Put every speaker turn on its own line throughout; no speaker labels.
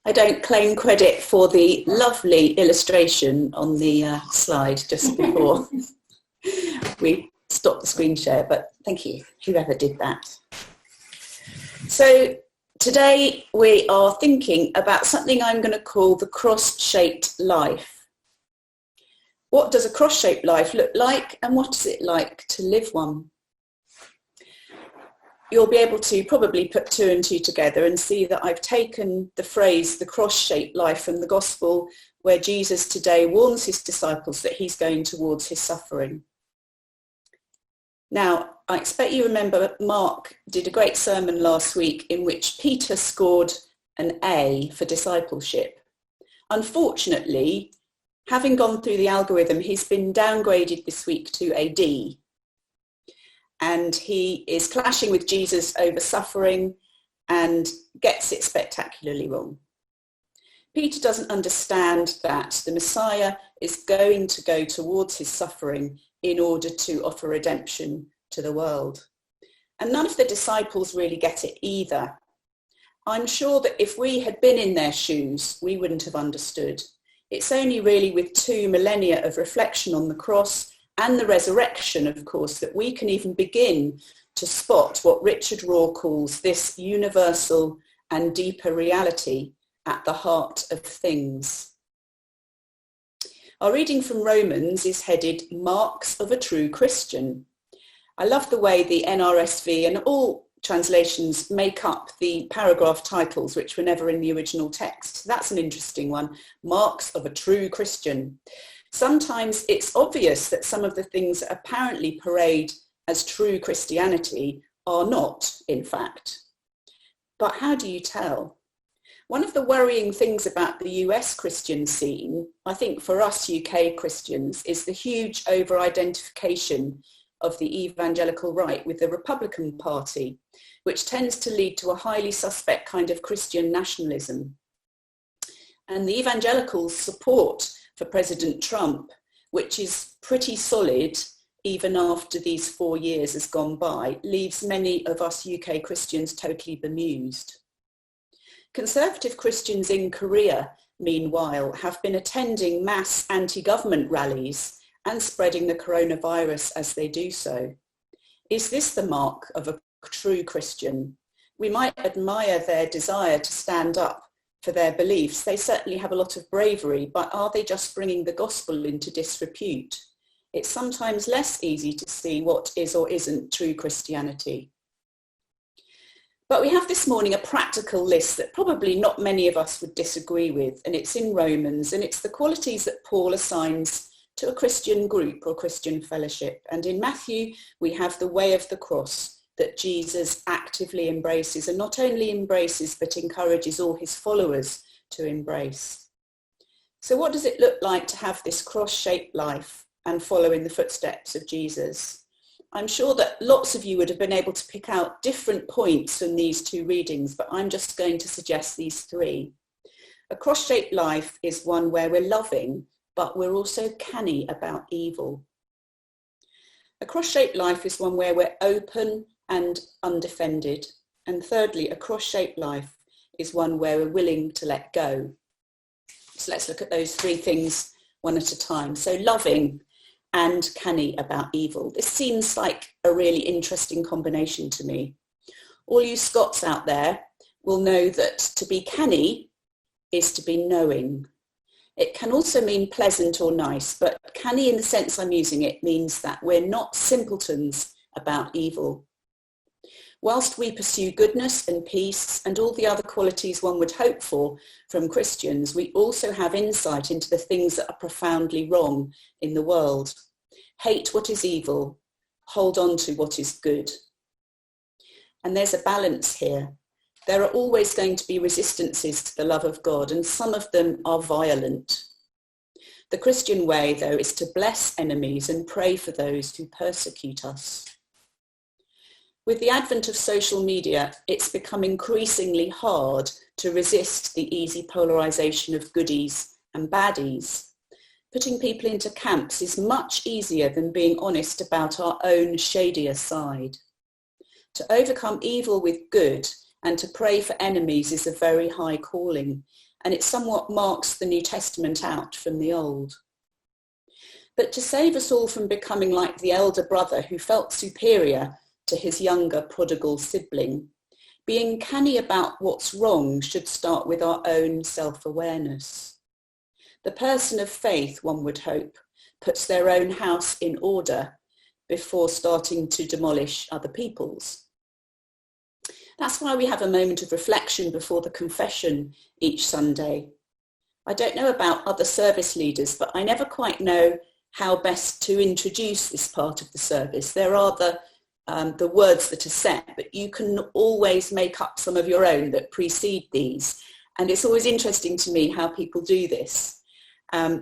I don't claim credit for the lovely illustration on the slide just before we stopped the screen share, but thank you, whoever did that. So today we are thinking about something I'm going to call the cross-shaped life. What does a cross-shaped life look like, and what is it like to live one? You'll be able to probably put two and two together and see that I've taken the phrase, the cross-shaped life, from the gospel where Jesus today warns his disciples that he's going towards his suffering. Now, I expect you remember Mark did a great sermon last week in which Peter scored an A for discipleship. Unfortunately, having gone through the algorithm, he's been downgraded this week to a D. And he is clashing with Jesus over suffering and gets it spectacularly wrong. Peter doesn't understand that the Messiah is going to go towards his suffering in order to offer redemption to the world. And none of the disciples really get it either. I'm sure that if we had been in their shoes, we wouldn't have understood. It's only really with 2 millennia of reflection on the cross and the resurrection, of course, that we can even begin to spot what Richard Rohr calls this universal and deeper reality at the heart of things. Our reading from Romans is headed Marks of a True Christian. I love the way the NRSV and all translations make up the paragraph titles, which were never in the original text. That's an interesting one, Marks of a True Christian. Sometimes it's obvious that some of the things that apparently parade as true Christianity are not, in fact. But how do you tell? One of the worrying things about the US Christian scene, I think for us UK Christians, is the huge over-identification of the evangelical right with the Republican Party, which tends to lead to a highly suspect kind of Christian nationalism. And the evangelicals' support for President Trump, which is pretty solid even after these 4 years has gone by, leaves many of us UK Christians totally bemused. Conservative Christians in Korea, meanwhile, have been attending mass anti-government rallies and spreading the coronavirus as they do so. Is this the mark of a true Christian? We might admire their desire to stand up for their beliefs. They certainly have a lot of bravery, but are they just bringing the gospel into disrepute? It's sometimes less easy to see what is or isn't true Christianity. But we have this morning a practical list that probably not many of us would disagree with, and it's in Romans, and it's the qualities that Paul assigns to a Christian group or Christian fellowship. And in Matthew, we have the way of the cross that Jesus actively embraces, and not only embraces, but encourages all his followers to embrace. So what does it look like to have this cross-shaped life and follow in the footsteps of Jesus? I'm sure that lots of you would have been able to pick out different points from these 2 readings, but I'm just going to suggest these 3. A cross-shaped life is one where we're loving, but we're also canny about evil. A cross-shaped life is one where we're open and undefended. And thirdly, a cross-shaped life is one where we're willing to let go. So let's look at those 3 things one at a time. So loving and canny about evil. This seems like a really interesting combination to me. All you Scots out there will know that to be canny is to be knowing. It can also mean pleasant or nice, but canny in the sense I'm using it means that we're not simpletons about evil. Whilst we pursue goodness and peace and all the other qualities one would hope for from Christians, we also have insight into the things that are profoundly wrong in the world. Hate what is evil, hold on to what is good. And there's a balance here. There are always going to be resistances to the love of God, and some of them are violent. The Christian way, though, is to bless enemies and pray for those who persecute us. With the advent of social media, it's become increasingly hard to resist the easy polarization of goodies and baddies. Putting people into camps is much easier than being honest about our own shadier side. To overcome evil with good and to pray for enemies is a very high calling, and it somewhat marks the New Testament out from the Old. But to save us all from becoming like the elder brother who felt superior to his younger prodigal sibling, being canny about what's wrong should start with our own self-awareness. The person of faith, one would hope, puts their own house in order before starting to demolish other people's. That's why we have a moment of reflection before the confession each Sunday. I don't know about other service leaders, but I never quite know how best to introduce this part of the service. There are the words that are set, but you can always make up some of your own that precede these. And it's always interesting to me how people do this,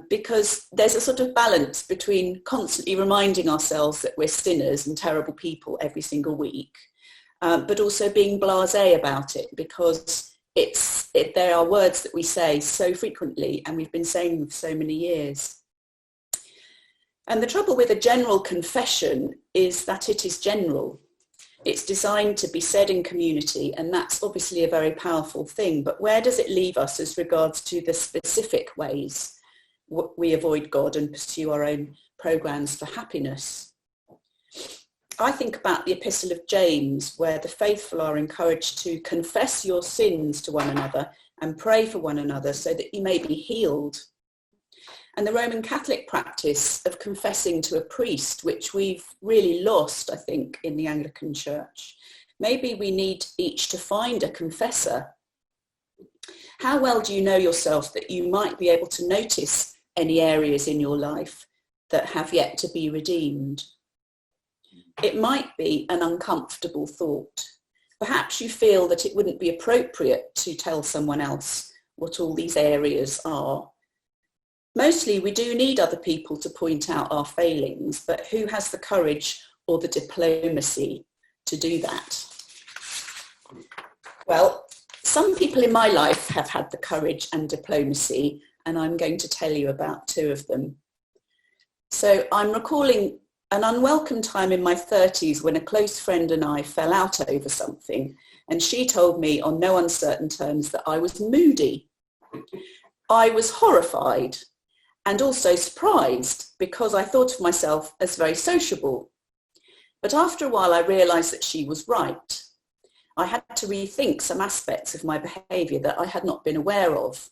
because there's a sort of balance between constantly reminding ourselves that we're sinners and terrible people every single week, but also being blasé about it, because there are words that we say so frequently and we've been saying them for so many years. And the trouble with a general confession is that it is general. It's designed to be said in community, and that's obviously a very powerful thing. But where does it leave us as regards to the specific ways we avoid God and pursue our own programs for happiness? I think about the Epistle of James, where the faithful are encouraged to confess your sins to one another and pray for one another so that you may be healed. And the Roman Catholic practice of confessing to a priest, which we've really lost, I think, in the Anglican Church. Maybe we need each to find a confessor. How well do you know yourself that you might be able to notice any areas in your life that have yet to be redeemed? It might be an uncomfortable thought. Perhaps you feel that it wouldn't be appropriate to tell someone else what all these areas are. Mostly we do need other people to point out our failings, but who has the courage or the diplomacy to do that? Well, some people in my life have had the courage and diplomacy, and I'm going to tell you about two of them. So I'm recalling an unwelcome time in my 30s when a close friend and I fell out over something, and she told me on no uncertain terms that I was moody. I was horrified and also surprised, because I thought of myself as very sociable. But after a while I realised that she was right. I had to rethink some aspects of my behaviour that I had not been aware of.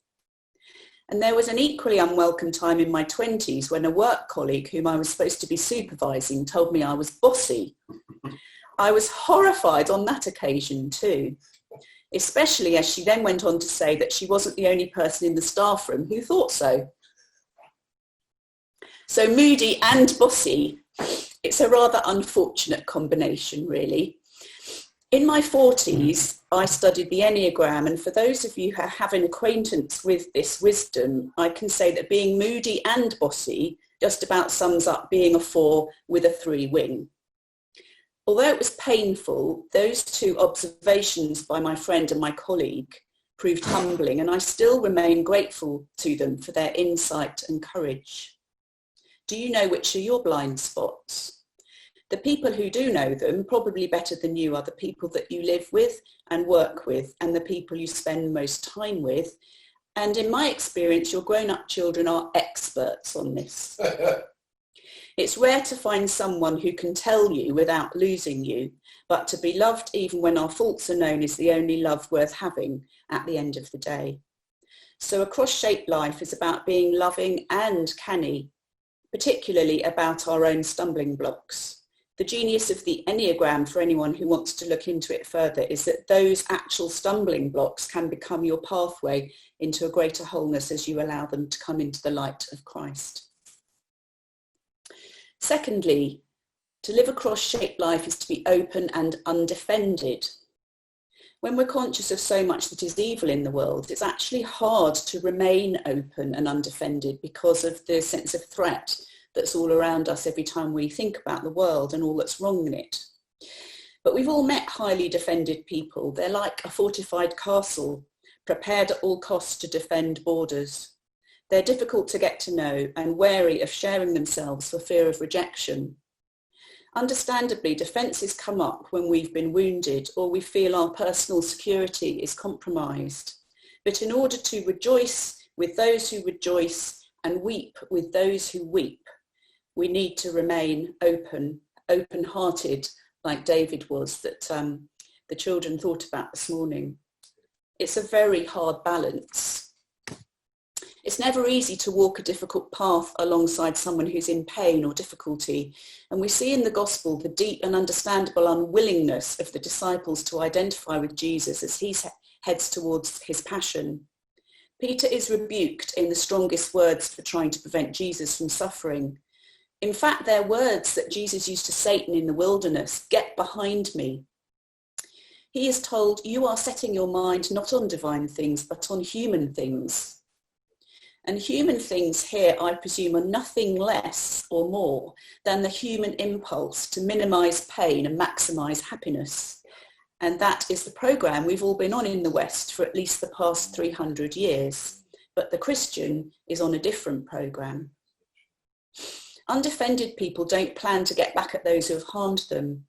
And there was an equally unwelcome time in my 20s when a work colleague whom I was supposed to be supervising told me I was bossy. I was horrified on that occasion too, especially as she then went on to say that she wasn't the only person in the staff room who thought so. So moody and bossy, it's a rather unfortunate combination, really. In my 40s, I studied the Enneagram, and for those of you who have an acquaintance with this wisdom, I can say that being moody and bossy just about sums up being a 4 with a 3 wing. Although it was painful, those two observations by my friend and my colleague proved humbling, and I still remain grateful to them for their insight and courage. Do you know which are your blind spots? The people who do know them, probably better than you, are the people that you live with and work with, and the people you spend most time with. And in my experience, your grown-up children are experts on this. It's rare to find someone who can tell you without losing you, but to be loved even when our faults are known is the only love worth having at the end of the day. So a cross-shaped life is about being loving and canny, particularly about our own stumbling blocks. The genius of the Enneagram, for anyone who wants to look into it further, is that those actual stumbling blocks can become your pathway into a greater wholeness as you allow them to come into the light of Christ. Secondly, to live a cross-shaped life is to be open and undefended. When we're conscious of so much that is evil in the world, it's actually hard to remain open and undefended because of the sense of threat that's all around us every time we think about the world and all that's wrong in it. But we've all met highly defended people. They're like a fortified castle, prepared at all costs to defend borders. They're difficult to get to know and wary of sharing themselves for fear of rejection. Understandably, defences come up when we've been wounded or we feel our personal security is compromised, But in order to rejoice with those who rejoice and weep with those who weep, we need to remain open-hearted, like David was, that the children thought about this morning. It's a very hard balance. It's never easy to walk a difficult path alongside someone who's in pain or difficulty. And we see in the gospel the deep and understandable unwillingness of the disciples to identify with Jesus as he heads towards his passion. Peter is rebuked in the strongest words for trying to prevent Jesus from suffering. In fact, they're words that Jesus used to Satan in the wilderness, "Get behind me." He is told, "You are setting your mind not on divine things, but on human things." And human things here, I presume, are nothing less or more than the human impulse to minimise pain and maximise happiness. And that is the programme we've all been on in the West for at least the past 300 years. But the Christian is on a different programme. Undefended people don't plan to get back at those who have harmed them.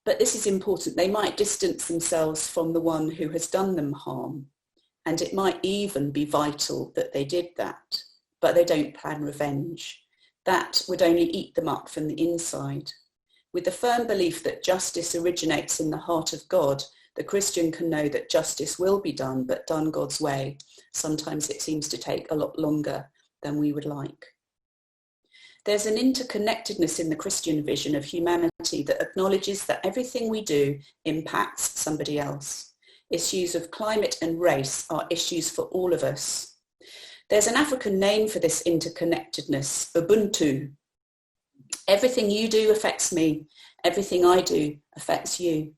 But this is important. They might distance themselves from the one who has done them harm. And it might even be vital that they did that, but they don't plan revenge. That would only eat them up from the inside. With the firm belief that justice originates in the heart of God, the Christian can know that justice will be done, but done God's way. Sometimes it seems to take a lot longer than we would like. There's an interconnectedness in the Christian vision of humanity that acknowledges that everything we do impacts somebody else. Issues of climate and race are issues for all of us. There's an African name for this interconnectedness, Ubuntu. Everything you do affects me. Everything I do affects you.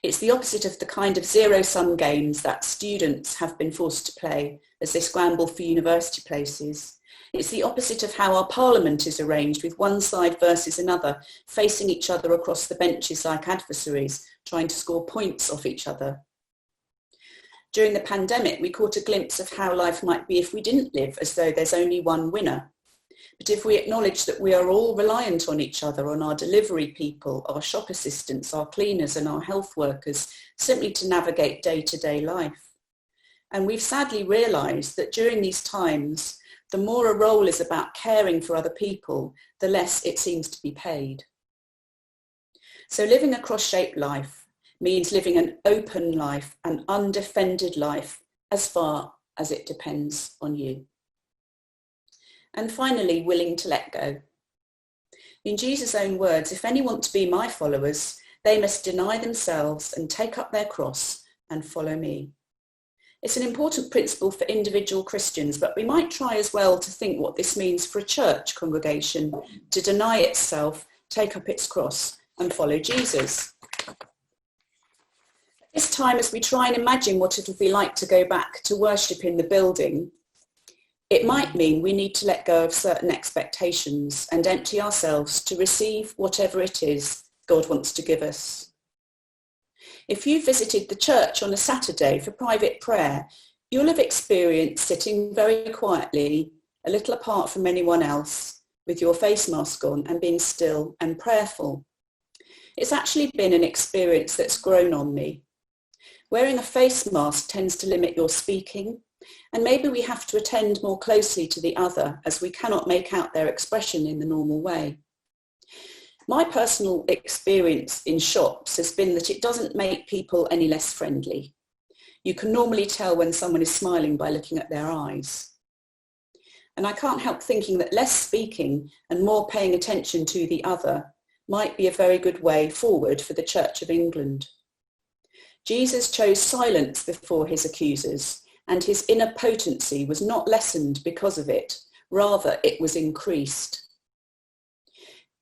It's the opposite of the kind of zero-sum games that students have been forced to play as they scramble for university places. It's the opposite of how our parliament is arranged, with one side versus another, facing each other across the benches like adversaries, trying to score points off each other. During the pandemic, we caught a glimpse of how life might be if we didn't live as though there's only one winner. But if we acknowledge that we are all reliant on each other, on our delivery people, our shop assistants, our cleaners and our health workers, simply to navigate day-to-day life. And we've sadly realised that during these times, the more a role is about caring for other people, the less it seems to be paid. So living a cross-shaped life means living an open life, an undefended life, as far as it depends on you. And finally, willing to let go. In Jesus' own words, if any want to be my followers, they must deny themselves and take up their cross and follow me. It's an important principle for individual Christians, but we might try as well to think what this means for a church congregation to deny itself, take up its cross and follow Jesus. This time, as we try and imagine what it will be like to go back to worship in the building, it might mean we need to let go of certain expectations and empty ourselves to receive whatever it is God wants to give us. If you visited the church on a Saturday for private prayer, you'll have experienced sitting very quietly, a little apart from anyone else, with your face mask on and being still and prayerful. It's actually been an experience that's grown on me. Wearing a face mask tends to limit your speaking, and maybe we have to attend more closely to the other as we cannot make out their expression in the normal way. My personal experience in shops has been that it doesn't make people any less friendly. You can normally tell when someone is smiling by looking at their eyes. And I can't help thinking that less speaking and more paying attention to the other might be a very good way forward for the Church of England. Jesus chose silence before his accusers, and his inner potency was not lessened because of it. Rather, it was increased.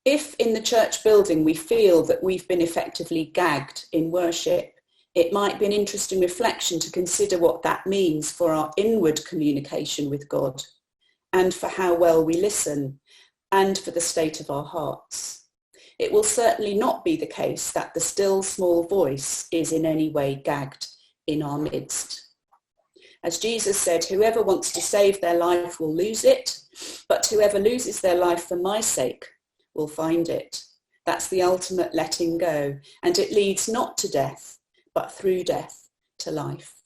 If in the church building we feel that we've been effectively gagged in worship, it might be an interesting reflection to consider what that means for our inward communication with God, and for how well we listen, and for the state of our hearts. It will certainly not be the case that the still small voice is in any way gagged in our midst. As Jesus said, whoever wants to save their life will lose it, but whoever loses their life for my sake will find it. That's the ultimate letting go, and it leads not to death, but through death to life.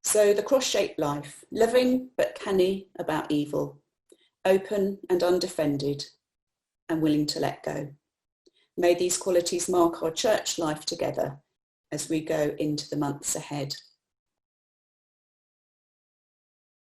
So the cross-shaped life, loving but canny about evil, open and undefended, and willing to let go. May these qualities mark our church life together as we go into the months ahead.